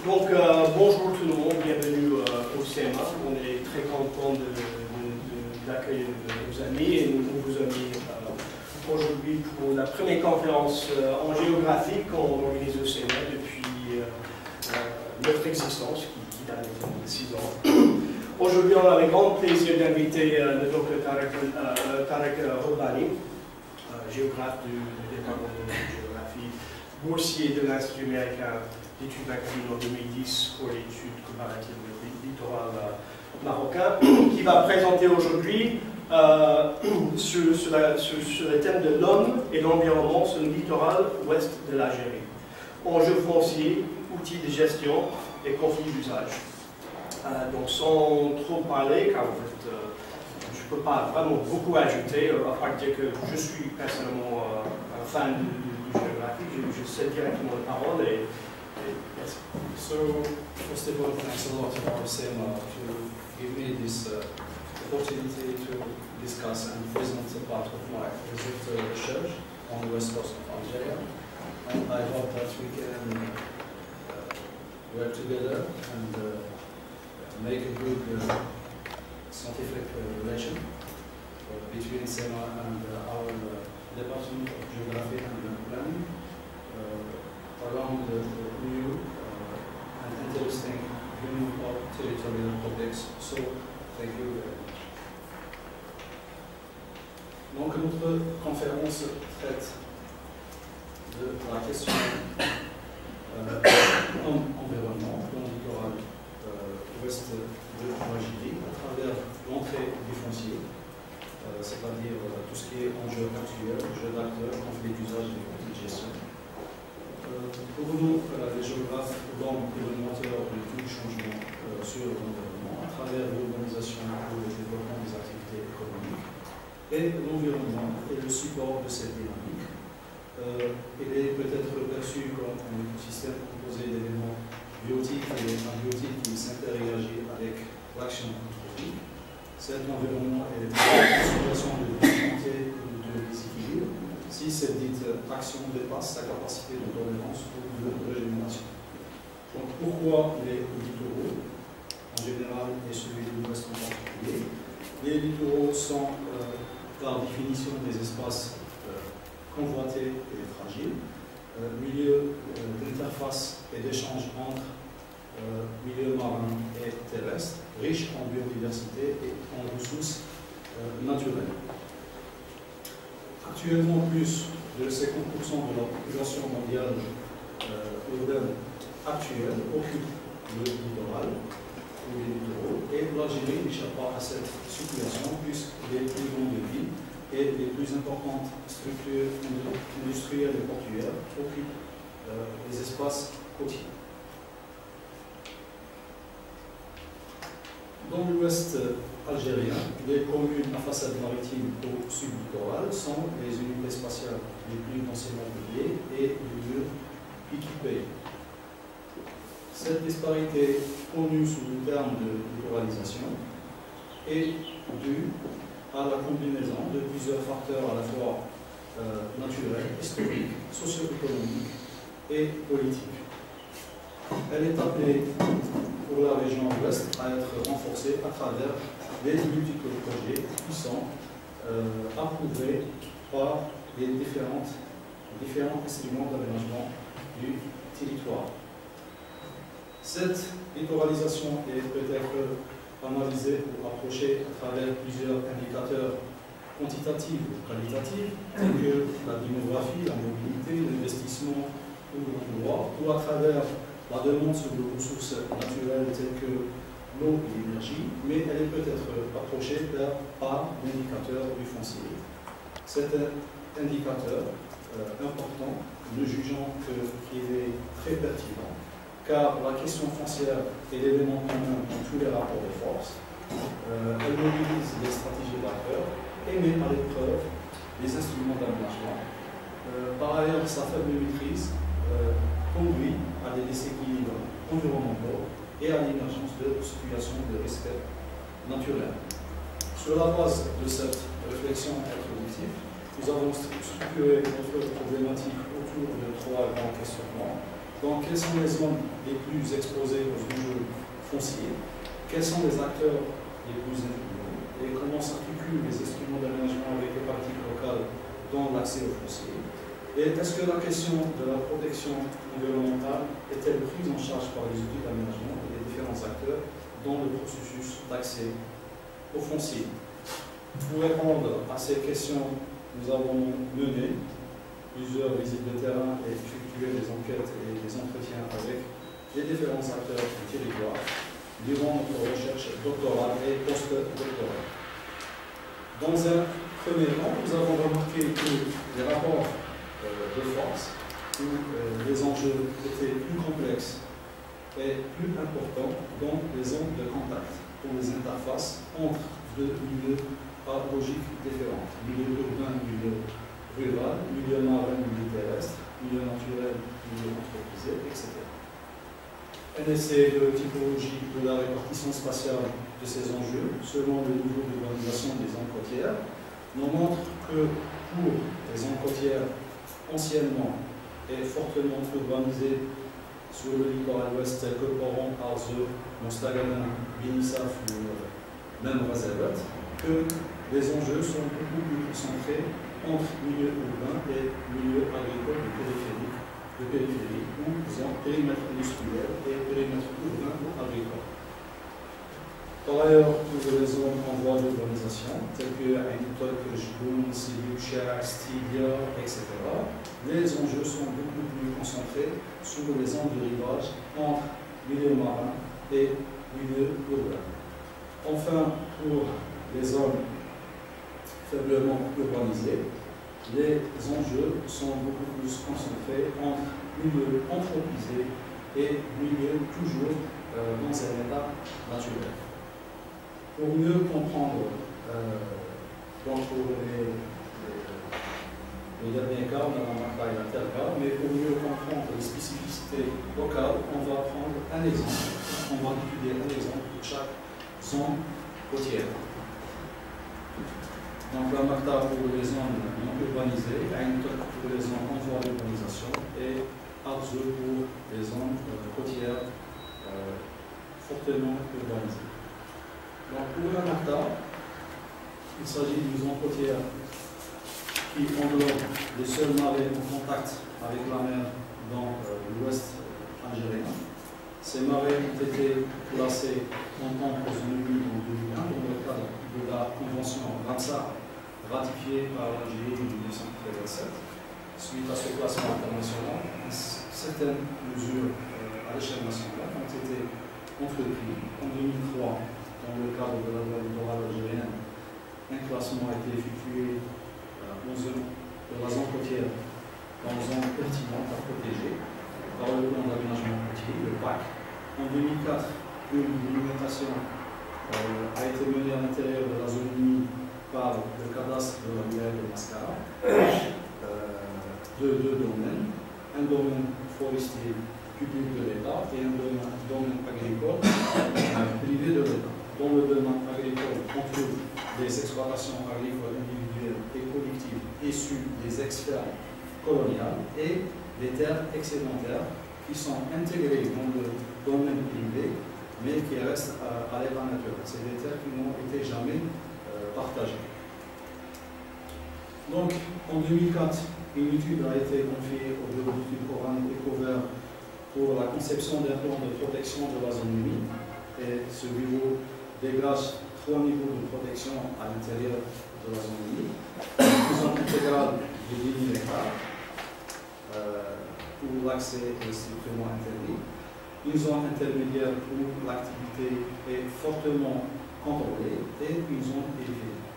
Bonjour tout le monde, bienvenue au CMA. On est très content d'accueillir nos amis et nos nouveaux amis aujourd'hui pour la première conférence en géographie qu'on organise au CMA depuis notre existence, qui date de 6 ans. Aujourd'hui, on a le grand plaisir d'inviter le Dr Tarek Robani, géographe du département de géographie, boursier de l'Institut américain d'études maritime en 2010 pour l'étude comparative du littoral marocain, qui va présenter aujourd'hui sur le thème de l'homme et l'environnement sur le littoral ouest de l'Algérie. Enjeux fonciers, outils de gestion et conflits d'usage. Donc sans trop parler, car en fait, je ne peux pas vraiment beaucoup ajouter, à part dire que je suis personnellement un fan de géographie, je sais directement la parole et yes. So, first of all, thanks a lot to RCMA to give me this opportunity to discuss and present a part of my research on the west coast of Algeria. And I hope that we can work together and make a good scientific relation between CEMA and our Department of Geography and Planning around the new and interesting human territorial topics. So, thank you very much. Donc, notre conférence traite de la question environnement dans le littoral ouest de l'Algérie à travers l'entrée du foncier, c'est-à-dire tout ce qui est enjeu actuel, jeu d'acteurs, conflit d'usage et conflit de gestion. Pour nous, les géographes, l'homme est le moteur de tout changement sur l'environnement à travers l'urbanisation ou le développement des activités économiques. Et l'environnement est le support de cette dynamique. Il est peut-être perçu comme un écosystème composé d'éléments biotiques et abiotiques qui s'interagissent avec l'action anthropique. Cet environnement est une situation de difficulté ou de déséquilibre si cette dite action dépasse sa capacité de tolérance ou de régénération. Donc pourquoi les littoraux en général et celui de l'Ouest en particulier? Les littoraux sont par définition des espaces convoités et fragiles, milieu d'interface et d'échange entre milieu marin et terrestre, riche en biodiversité et en ressources naturelles. Actuellement, plus de 50% de la population mondiale urbaine actuelle occupe le littoral ou les littoraux, et l'Algérie n'échappe pas à cette situation puisque les plus grandes villes et les plus importantes structures industrielles et portuaires occupent les espaces côtiers. Dans l'ouest algérien, les communes à façade maritime au sud littoral sont les unités spatiales les plus densément peuplées et les mieux équipées. Cette disparité, connue sous le terme de littoralisation, est due à la combinaison de plusieurs facteurs à la fois naturels, historiques, socio-économiques et politiques. Elle est appelée pour la région ouest à être renforcée à travers les multiples projets qui sont approuvés par les différents instruments d'aménagement du territoire. Cette littoralisation est peut-être analysée ou approchée à travers plusieurs indicateurs quantitatifs ou qualitatifs, tels que la démographie, la mobilité, l'investissement ou l'emploi, ou à travers la demande sur des ressources naturelles telles que l'eau et l'énergie, mais elle est peut-être approchée par l'indicateur du foncier. Cet indicateur important, nous jugeons qu'il est très pertinent, car la question foncière est l'élément commun dans tous les rapports de force. Elle mobilise les stratégies d'acteurs et met à l'épreuve les instruments d'aménagement. Par ailleurs, sa faible maîtrise conduit à des déséquilibres environnementaux et à l'émergence de situations de risque naturel. Sur la base de cette réflexion introductive, nous avons structuré notre problématique autour de 3 grands questionnements. Donc, quelles sont les zones les plus exposées aux enjeux fonciers? Quels sont les acteurs les plus influents? Et comment s'articulent les instruments d'aménagement avec les pratiques locales dans l'accès au foncier? Et est-ce que la question de la protection environnementale est-elle prise en charge par les outils d'aménagement et les différents acteurs dans le processus d'accès au foncier? Pour répondre à ces questions, nous avons mené plusieurs visites de terrain et effectué des enquêtes et des entretiens avec les différents acteurs du territoire durant notre recherche doctorale et post-doctorale. Dans un premier temps, nous avons remarqué que les rapports de force où les enjeux étaient plus complexes et plus importants dans les zones de contact pour les interfaces entre deux milieux à logique différente, milieu urbain, milieu rural, milieu marin, milieu terrestre, milieu naturel, milieu anthropisé, etc. Un essai de typologie de la répartition spatiale de ces enjeux selon le niveau d'urbanisation des zones côtières nous montre que pour les zones côtières anciennement et fortement urbanisées sur le littoral ouest tel que Oran, Arzew, Mostaganem, Binisaf ou même Razavat, que les enjeux sont beaucoup plus concentrés entre milieu urbain et milieu agricole de périphérie ou périmètre industriel et périmètre urbain ou agricole. Par ailleurs, pour les zones en voie d'urbanisation, telles que Aïntok, Jboun, Sibiu, Chak, Stidia, etc., les enjeux sont beaucoup plus concentrés sur les zones de rivage entre milieu marin et milieu urbain. Enfin, pour les zones faiblement urbanisées, les enjeux sont beaucoup plus concentrés entre milieu anthropisé et milieu toujours dans un état naturel. Pour mieux comprendre, donc pour le dernier cas, on a marqué la terre cas, mais pour mieux comprendre les spécificités locales, on va prendre un exemple. On va étudier un exemple pour chaque zone côtière. Donc la MACTA pour les zones non urbanisées, Aïntok pour les zones en voie d'urbanisation et Arzew pour les zones côtières fortement urbanisées. Donc pour la MACTA, il s'agit d'une zone côtière qui englobe les seuls marées en contact avec la mer dans l'ouest algérien. Ces marées ont été classées en tant que zone humide en 2001 dans le cadre de la convention Ramsar ratifiée par l'Algérie en 1987. Suite à ce classement international, certaines mesures à l'échelle nationale ont été entreprises. En 2003, dans le cadre de la loi littorale algérienne, un classement a été effectué de la zone côtière dans une zone pertinente à protéger par le plan d'aménagement côtier, le PAC. En 2004, une délimitation a été menée à l'intérieur de la zone humide par le cadastre de la wilaya de Mascara, de deux domaines, un domaine forestier public de l'État et un domaine agricole privé de l'État. Dans le domaine agricole, on trouve des exploitations agricoles individuelles et collectives issues des ex-fermes coloniales et des terres excédentaires qui sont intégrées dans le domaine privé mais qui restent à l'état naturel. C'est des terres qui n'ont été jamais partagées. Donc, en 2004, une étude a été confiée au bureau d'études coraniques EcoVert pour la conception d'un plan de protection de la zone humide. Et ce bureau dégage 3 niveaux de protection à l'intérieur de la zone humide. Une zone intégrale de 10 000 hectares où l'accès est strictement interdit. Une zone intermédiaire où l'activité est fortement contrôlée et une zone périphérique.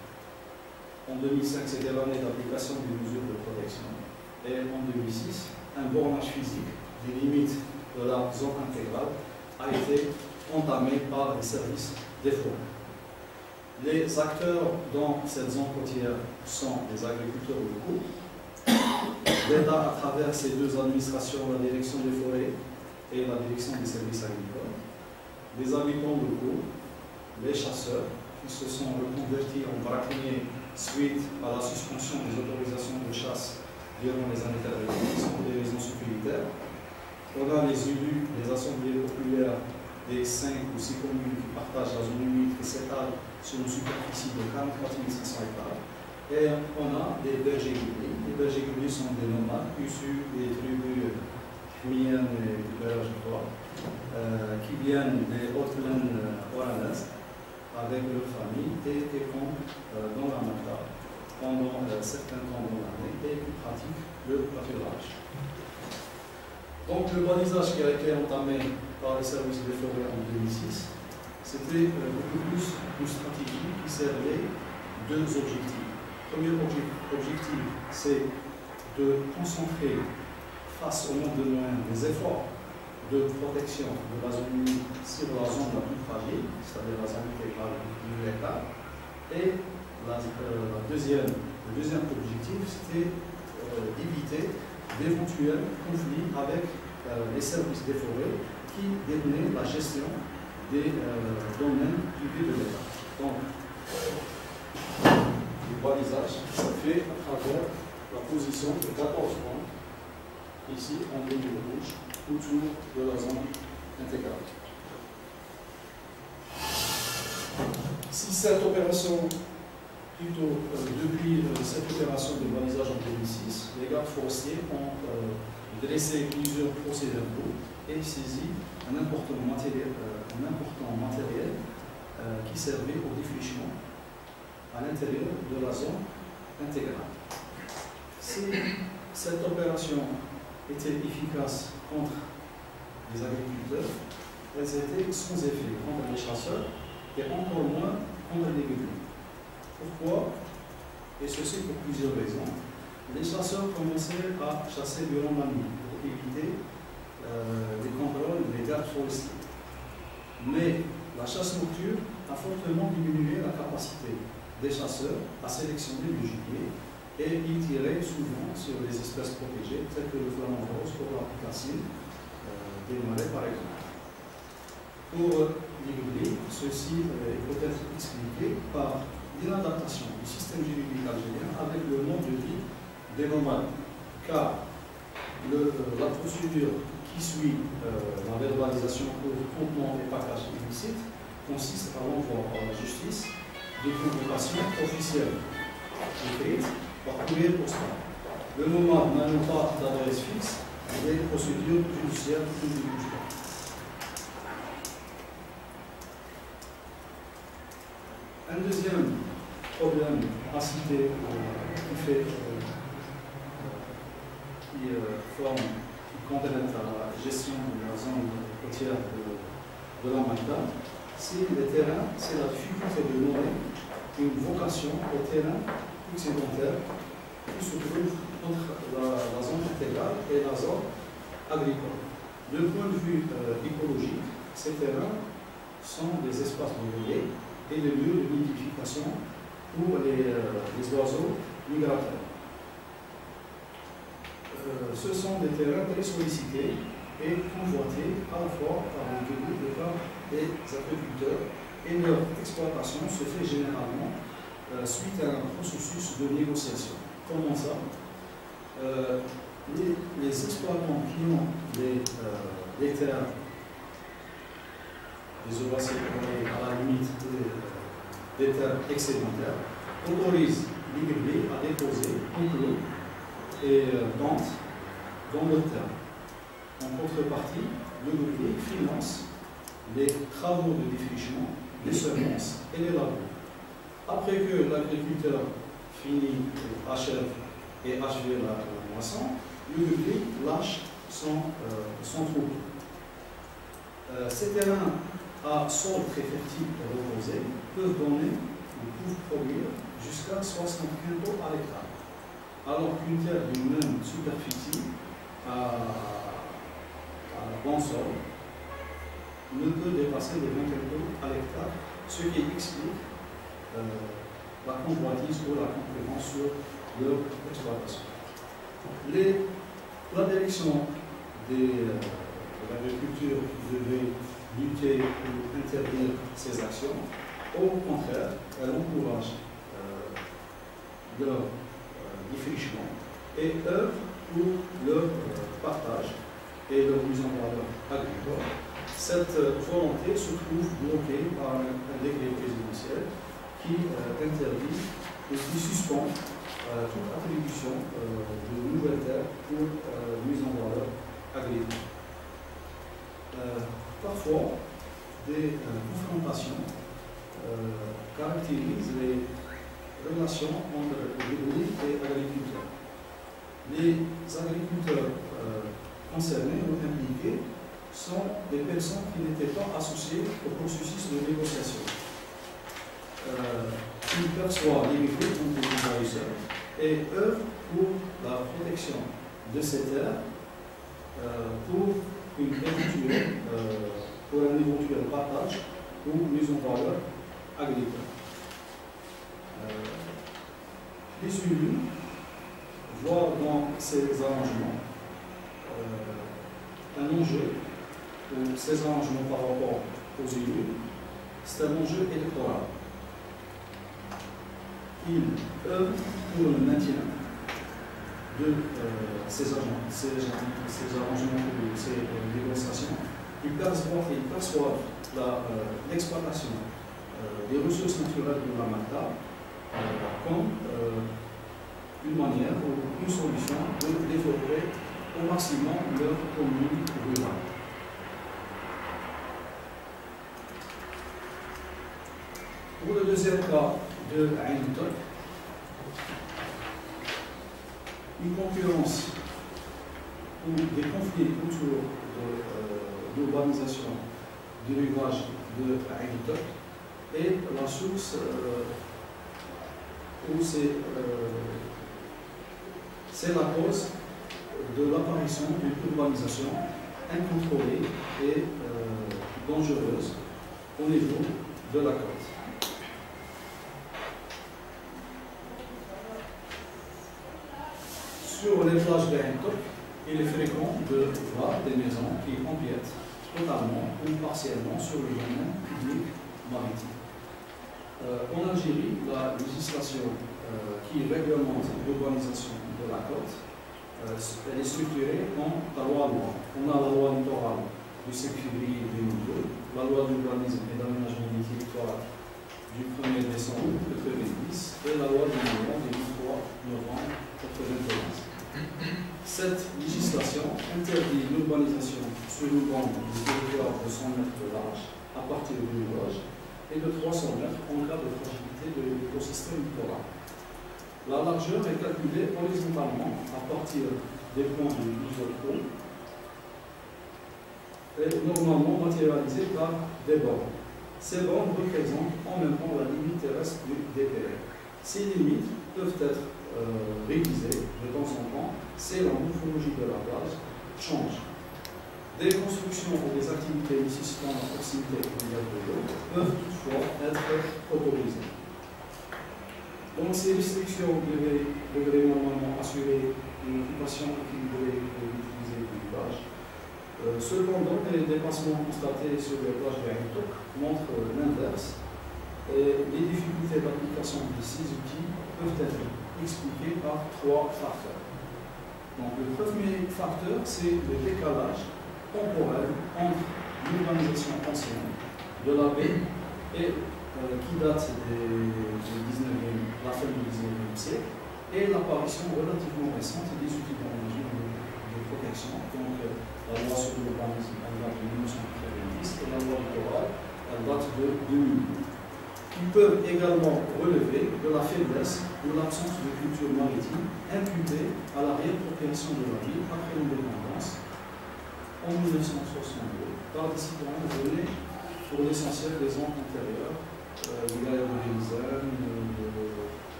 En 2005, c'était l'année d'application des mesures de protection. Et en 2006, un bornage physique des limites de la zone intégrale a été entamé par les services des forêts. Les acteurs dans cette zone côtière sont les agriculteurs locaux. L'État, à travers ces deux administrations, la direction des forêts et la direction des services agricoles, les habitants locaux, les chasseurs qui se sont reconvertis en braconniers suite à la suspension des autorisations de chasse durant les années 90 pour des raisons sécuritaires, On a les élus, les assemblées populaires des 5 ou 6 communes qui partagent la zone humide qui s'étale sur une superficie de 44 500 hectares. Et on a des bergers guibliers. Les bergers guibliers sont des nomades issus des tribus khmiennes et du Belge, qui viennent des hautes plaines oranaises avec leur famille et qui campent dans la montagne pendant certains temps de l'année et qui pratiquent le pâturage. Donc le balisage qui a été entamé par les services des forêts en 2006, c'était beaucoup plus une stratégie qui servait deux objectifs. Le premier objectif, c'est de concentrer face au manque de moyens des efforts de protection de la zone humide sur la zone la plus fragile, c'est-à-dire la zone intégrale du hectare. Et le deuxième objectif, c'était d'éviter d'éventuels conflits avec les services des forêts qui détenaient la gestion des domaines privés de l'État. Donc, le balisage se fait à travers la position de 14 points, ici en ligne rouge, autour de la zone intégrale. Si cette opération, depuis cette opération de balisage en 2006, les gardes forestiers ont dressé plusieurs procès-verbaux et saisi un important matériel qui servait au défrichement à l'intérieur de la zone intégrale. Si cette opération était efficace contre les agriculteurs, elles étaient sans effet contre les chasseurs et encore moins contre les guibliers. Pourquoi? Et ceci pour plusieurs raisons. Les chasseurs commençaient à chasser durant la nuit pour éviter les contrôles des gardes forestiers. Mais la chasse nocturne a fortement diminué la capacité des chasseurs à sélectionner le gibier et ils tiraient souvent sur les espèces protégées telles que le flamand rose pour l'apicacine des marais par exemple. Pour les guibliers, ceci peut être expliqué par l'inadaptation du système juridique algérien avec le mode de vie des nomades, car la procédure qui suit la verbalisation pour contenant et package illicite consiste à l'envoi par la justice de convocations officielles écrites par courrier postal. Le nomade n'ayant pas d'adresse fixe, des procédures judiciaires qui ne bougent pas. Un deuxième problème à citer qui contraint à la gestion de la zone côtière de la Malta, c'est les terrains, c'est la difficulté de donner une vocation au terrain excédentaire qui se trouve entre la zone intégrale et la zone agricole. De point de vue écologique, ces terrains sont des espaces brûlés et des lieux de nidification pour les oiseaux migrateurs. Ce sont des terrains très sollicités et convoités à la fois par les guibliers et par les agriculteurs, et leur exploitation se fait généralement suite à un processus de négociation. Comment ça? Les exploitants qui ont des terres, des herbacées à la limite des terres excédentaires, autorisent les guibliers à déposer un clos et tente dans leur terre. En contrepartie, le guiblier finance les travaux de défrichement, les semences et les labours. Après que l'agriculteur finit, achève et achève la moisson, le guiblier lâche son troupeau. Ces terrains à sol très fertile et reposé peuvent donner ou peuvent produire jusqu'à 60 quintaux à l'hectare, alors qu'une terre d'une même superficie à bon sol ne peut dépasser les 20 quintaux à l'hectare, ce qui explique la convoitise ou la concurrence sur leur exploitation. La direction de l'agriculture devait lutter ou interdire ces actions. Au contraire, elle encourage leur défrichement et œuvre pour leur partage et leur mise en valeur agricole, cette volonté se trouve bloquée par un décret présidentiel qui interdit et qui suspend toute attribution de nouvelles terres pour mise en valeur agricole. Parfois, des confrontations caractérisent les relations entre l'hybride et l'agriculteur. Les agriculteurs concernés ou impliqués sont des personnes qui n'étaient pas associées au processus de négociation. Ils perçoivent l'hybride comme des envahisseurs et œuvrent pour la protection de ces terres, pour un éventuel partage ou mise en valeur agricole. Les élus voient dans ces arrangements un enjeu, ces arrangements par rapport aux élus, c'est un enjeu électoral. Ils œuvrent pour le maintien de ces arrangements, ces négociations. Ils perçoivent l'exploitation des ressources naturelles de la Malta comme une manière ou une solution de développer au maximum leur commune rurale. Pour le deuxième cas de Ain Tok, une concurrence ou des conflits autour de l'urbanisation du rivage de Ain Tok est la source où c'est la cause de l'apparition d'une urbanisation incontrôlée et dangereuse au niveau de la côte. Sur les plages d'Ain Tok, il est fréquent de voir des maisons qui empiètent totalement ou partiellement sur le domaine public maritime. En Algérie, la législation qui réglemente l'urbanisation de la côte, elle est structurée en 3 lois. On a la loi littorale du 5 février 2002, la loi d'urbanisme et d'aménagement des territoires du 1er décembre 1990 et la loi du Gouvernement du 3 novembre 1991. Cette législation interdit l'urbanisation sur le banc du territoire de 100 mètres de large à partir du rivage et de 300 mètres en cas de fragilité de l'écosystème littoral. La largeur est calculée horizontalement à partir des points de niveau d'eau et normalement matérialisée par des bornes. Ces bornes représentent en même temps la limite terrestre du DPR. Ces limites peuvent être révisées de temps en temps si la morphologie de la plage change. Des constructions ou des activités nécessitant la proximité immédiate de l'eau peuvent toutefois être autorisées. Donc ces restrictions devraient normalement assurer une occupation équilibrée et utilisée du rivage. Cependant, les dépassements constatés sur les plages d'Ain Tok montrent l'inverse et les difficultés d'application de ces outils peuvent être expliquées par 3 facteurs. Donc, le premier facteur, c'est le décalage temporel entre l'urbanisation ancienne de la baie et qui date la fin du 19e siècle et l'apparition relativement récente des outils de protection. Donc, la loi sur l'urbanisme date de 1990 et la loi littorale date de 2000. Ils peuvent également relever de la faiblesse ou l'absence de culture maritime imputée à la réappropriation de la ville après l'indépendance en 1962 par des citoyens venus pour l'essentiel des ans antérieurs, de Gaïa de Vélizen,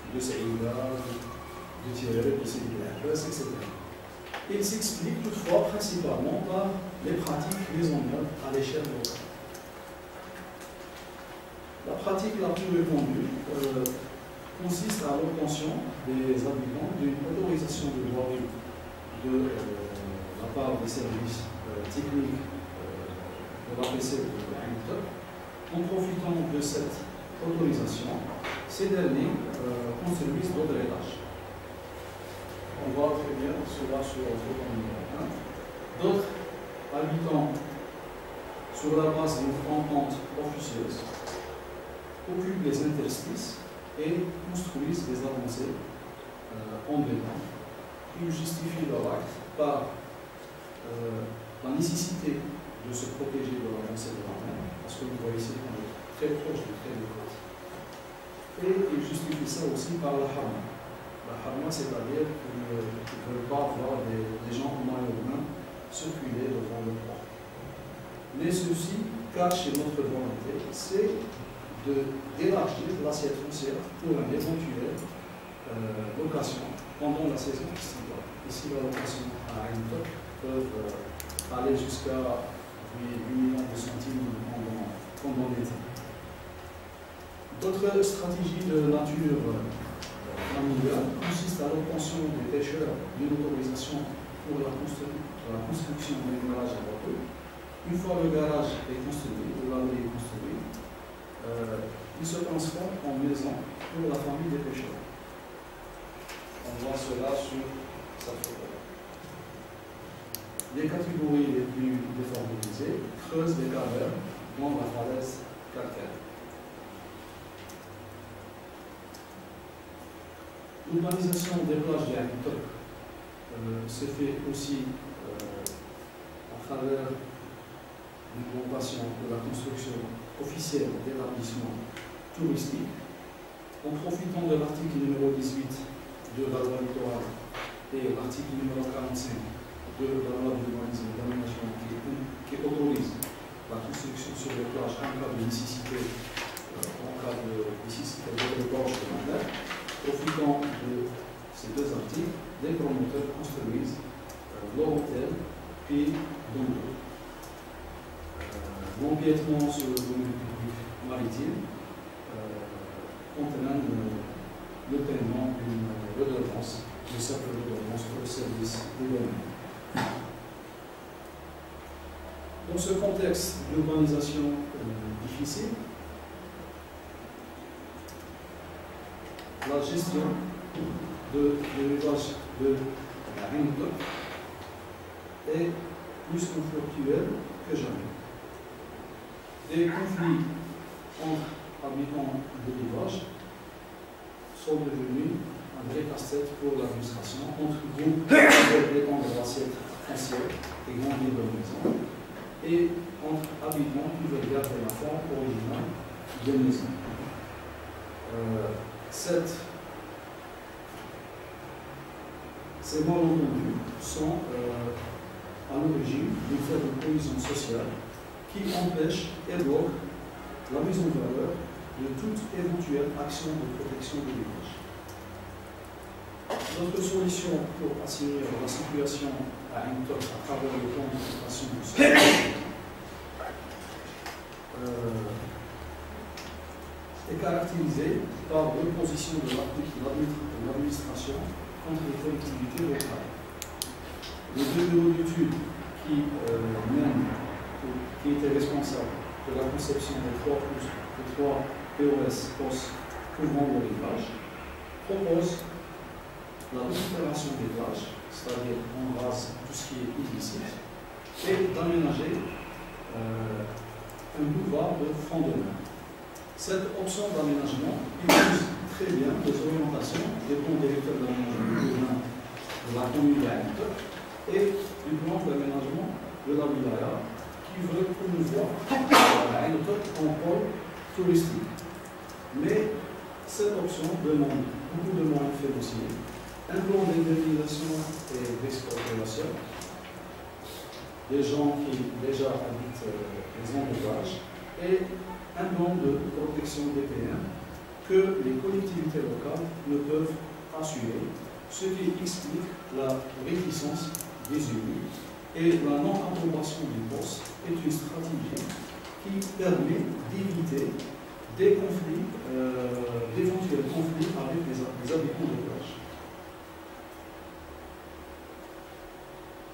de Saïda, de Thierry, de Sidi Abbas, etc. Il s'explique toutefois principalement par les pratiques mises en œuvre à l'échelle locale. La pratique la plus répandue consiste à l'obtention des habitants d'une autorisation de voirie de la part des services techniques de l'APC de Ain Tok. En profitant de cette autorisation, ces derniers construisent d'autres étages. On voit très bien cela sur la photo numéro 1. D'autres habitant sur la base d'une entente officieuse, occupent les interstices et construisent des avancées en béton qui justifient leur acte par la nécessité de se protéger de l'avancée de la mer, parce que vous voyez ici qu'on est très proche du trait de côte. Et ils justifient ça aussi par la harma. La harma, c'est-à-dire qu'ils ne veulent pas voir des gens en maillot de main circuler devant le port. Mais ceci cache notre volonté, c'est d'élargir l'assiette foncière pour une éventuelle location pendant la saison estivale. Ici, la location à une toque peut aller jusqu'à 8 millions de centimes pendant l'été. D'autres stratégies de nature familiale consistent à l'obtention des pêcheurs d'une autorisation pour la construction d'un garage à bateau. Une fois le garage est construit, ou l'abri est construit, il se transforme en maison pour la famille des pêcheurs. On voit cela sur cette photo. Les catégories les plus défavorisées creusent des cavernes dans la falaise calcaire. L'urbanisation des plages de Habitok se fait aussi à travers l'augmentation de la construction officielle d'établissements touristiques, en profitant de l'article numéro 18 de la loi littorale et l'article numéro 45 de la loi d'urbanisme et d'aménagement qui autorise la construction sur les plages en cas de nécessité, de débauche de la mer. Profitant de ces deux articles, les promoteurs construisent leur hôtel puis d'eau. L'empiètement sur le domaine public maritime entraîne le paiement d'une redevance, de simple redevance pour le service des domaines. Dans ce contexte d'urbanisation difficile, la gestion de l'élevage de la Habitok est plus conflictuelle que jamais. Des conflits entre habitants de l'élevage sont devenus un vrai casse-tête pour l'administration entre groupes dépendant de l'assiette foncière et grands livres de maison et entre habitants qui veulent garder la forme originale de maison. Ces malentendus sont à l'origine d'une faible cohésion sociale qui empêche et bloque la mise en valeur de toute éventuelle action de protection de l'élevage. Notre solution pour assurer la situation à Habitok à travers le plan d'occupation du sol est caractérisée par l'opposition de l'administration contre les collectivités locales. Les deux bureaux d'études qui étaient responsables de la conception des trois POS couvrant le rivage proposent la récupération des plages, c'est-à-dire on rase tout ce qui est illicite, et d'aménager un boulevard de front de mer. Cette option d'aménagement illustre très bien les orientations des plans directeurs d'aménagement de la commune de Habitok et du plan d'aménagement de la wilaya qui veut promouvoir Habitok en pôle touristique. Mais cette option demande beaucoup de moyens financiers, un plan d'indemnisation et d'expropriation des gens qui déjà habitent les zones de plage et un plan de protection des PM que les collectivités locales ne peuvent assurer, ce qui explique la réticence des élus et la non-approbation du poste est une stratégie qui permet d'éviter des conflits, d'éventuels conflits avec les habitants de plage.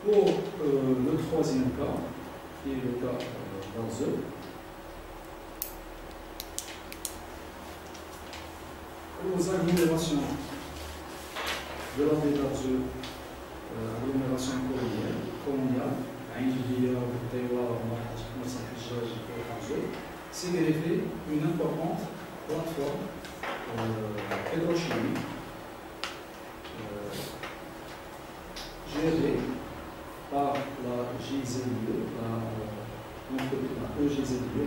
Pour le troisième cas, qui est le cas d'Arzeu, aux agglomérations de la baie d'Arzeu, agglomération coloniale, c'est greffé une importante plateforme pétrochimique gérée par la GZIE,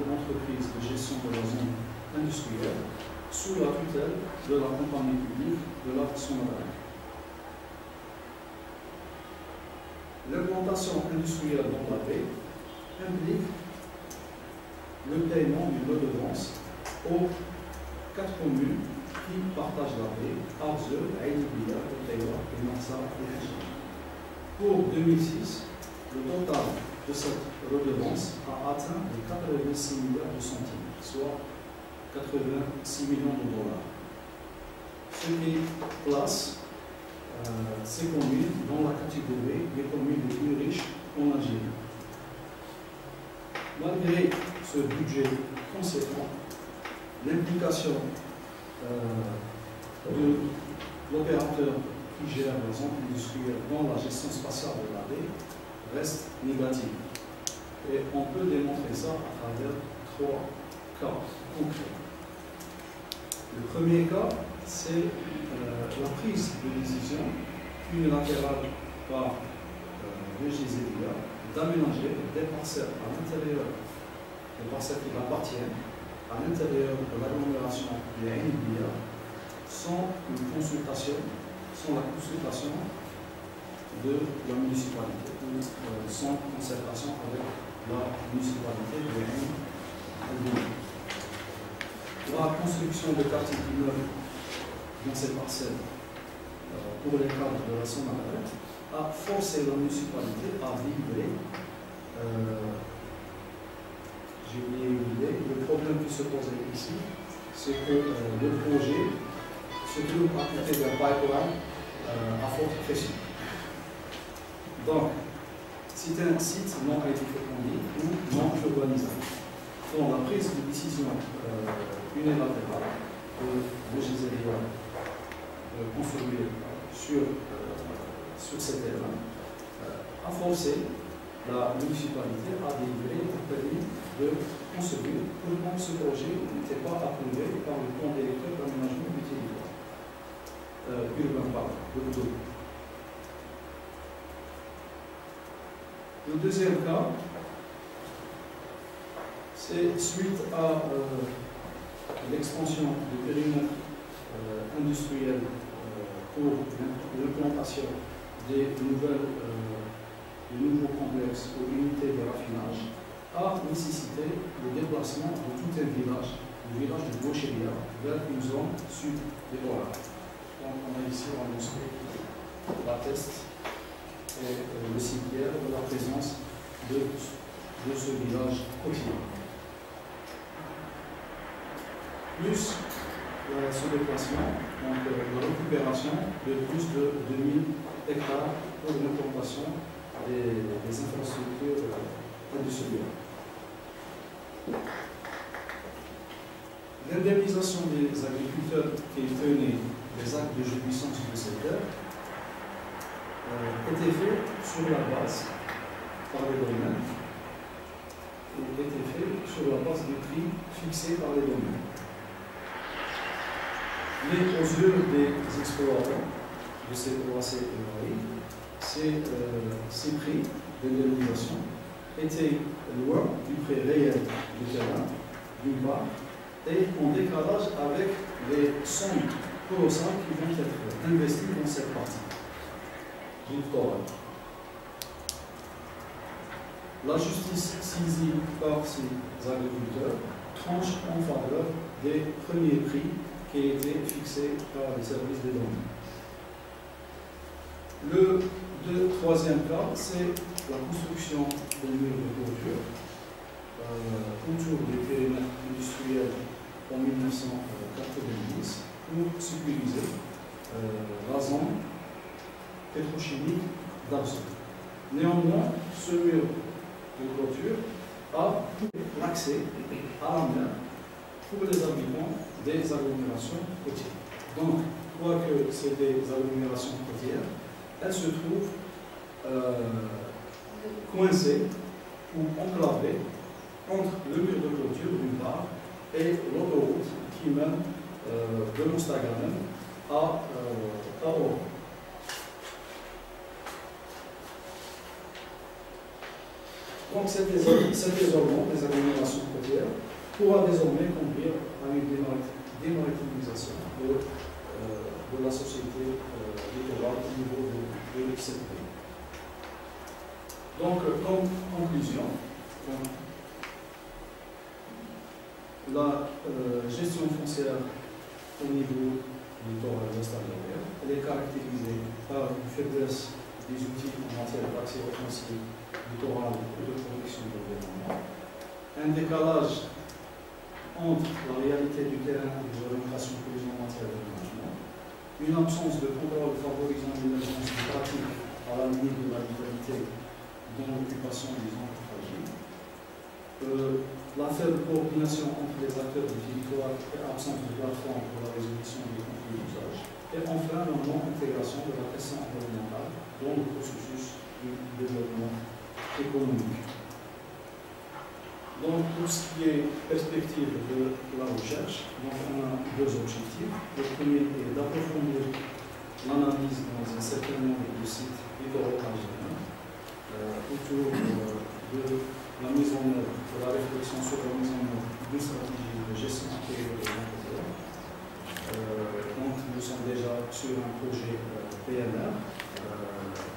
l'entreprise de gestion de la zone industrielle, sous la tutelle de la compagnie publique de la Somalie. L'implantation industrielle dans la baie implique le paiement d'une redevance aux 4 communes qui partagent la baie, Arzeu, Aïdibia, Taïwa et Marsa et Fiji. Pour 2006, le total de cette redevance a atteint les 86 milliards de centimes, soit 86 millions de dollars. Ce qui place ces communes dans la catégorie des communes les plus riches en Algérie. Malgré ce budget conséquent, l'implication de l'opérateur qui gère la zone industrielle dans la gestion spatiale de la baie reste négative. Et on peut démontrer ça à travers 3 cas concrets. Le premier cas, c'est la prise de décision unilatérale par le GZIA d'aménager des parcelles à l'intérieur, des parcelles qui appartiennent à l'intérieur de l'agglomération de Aïdibia sans la consultation de la municipalité ou sans concertation avec la municipalité de Aïdibia. La construction de quartiers d'immeubles dans ces parcelles pour les cadres de la Somalie a forcé la municipalité à livrer, j'ai oublié l'idée, le problème qui se posait ici, c'est que le projet se trouve à côté d'un pipeline à forte pression. Donc, c'est un site non fécondé ou non urbanisable. Donc, la prise de décision unilatérale de GZIA construire sur ces terrains a forcé la municipalité à délivrer un permis de construire quand ce projet n'était pas approuvé par le plan directeur d'aménagement du territoire urbain de Bordeaux. Le deuxième cas, c'est suite à l'expansion du périmètre industriel pour l'implantation des nouveaux complexes ou unités de raffinage, a nécessité le déplacement de tout un village, le village de Boucheria, vers une zone sud des Oran. Donc on a ici enregistré la test et le cimetière de la présence de ce village côtier. Plus ce déplacement, donc la récupération de plus de 2000 hectares pour l'implantation des infrastructures industrielles. L'indemnisation des agriculteurs qui tenaient les actes de jouissance de ces terres était faite sur la base, par les domaines, et était fait sur la base des prix fixés par les domaines. Mais aux yeux des exploitants de ces OAC et ces prix d'indemnisation étaient loin du prix réel du terrain, d'une part, et en décalage avec les sommes colossales qui vont être investies dans cette partie du littoral. La justice saisie par ces agriculteurs tranche en faveur des premiers prix qui a été fixé par les services des domaines. Le troisième cas, c'est la construction des murs de clôture autour du périmètre industriel en 1990 pour sécuriser la zone pétrochimique d'Arzeu. Néanmoins, ce mur de clôture a l'accès à la mer pour les habitants des agglomérations côtières. Donc, quoique c'est des agglomérations côtières, elles se trouvent coincé ou enclavé entre le mur de clôture d'une part et l'autoroute qui mène de Mostaganem à Oran. Donc cet isolement des agglomérations côtières pourra désormais conduire à une démaritimisation de la société littorale au niveau de cette pays. Donc, comme conclusion, la gestion foncière au niveau du littoral ouest-algérien, elle est caractérisée par une faiblesse des outils en matière d'accès au foncier littoral et de protection de l'environnement, un décalage entre la réalité du terrain et des orientations prévues en matière d'aménagement, une absence de contrôle favorisant l'émergence de pratiques à la limite de la vitalité dans l'occupation des zones fragiles, la faible coordination entre les acteurs du territoire et absence de plateforme pour la résolution des conflits d'usage, et enfin la non-intégration de la question environnementale dans le processus du développement économique. Donc, pour ce qui est perspective de la recherche, donc on a deux objectifs. Le premier est d'approfondir l'analyse dans un certain nombre de sites littoraux algériens autour de la mise en œuvre, de la réflexion sur la mise en œuvre d'une stratégie de gestion intégrée des eaux. Donc, nous sommes déjà sur un projet PNR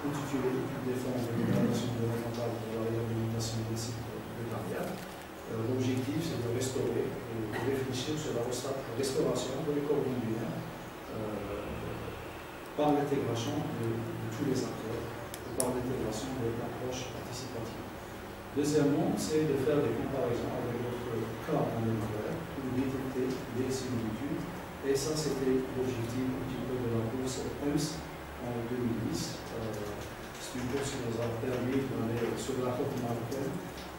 intitulé Étude des formes de dégradation environnementale pour la réhabilitation des sites de carrière. L'objectif, c'est de restaurer et de réfléchir sur la restauration de l'école immobilière par l'intégration de tous les acteurs et par l'intégration de l'approche participative. Deuxièmement, c'est de faire des comparaisons avec d'autres cas en Maghreb pour détecter des similitudes. Et ça, c'était l'objectif un petit peu de la course EMS en 2010. C'est une course qui nous a permis d'aller sur la côte marocaine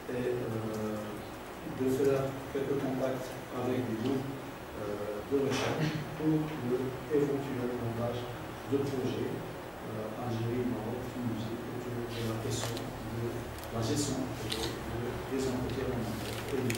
et de faire quelques contacts avec des groupes de recherche pour l'éventuel montage de projets Algérie, Maroc, Tunisie autour de la question de la gestion des entretiens en Maghreb.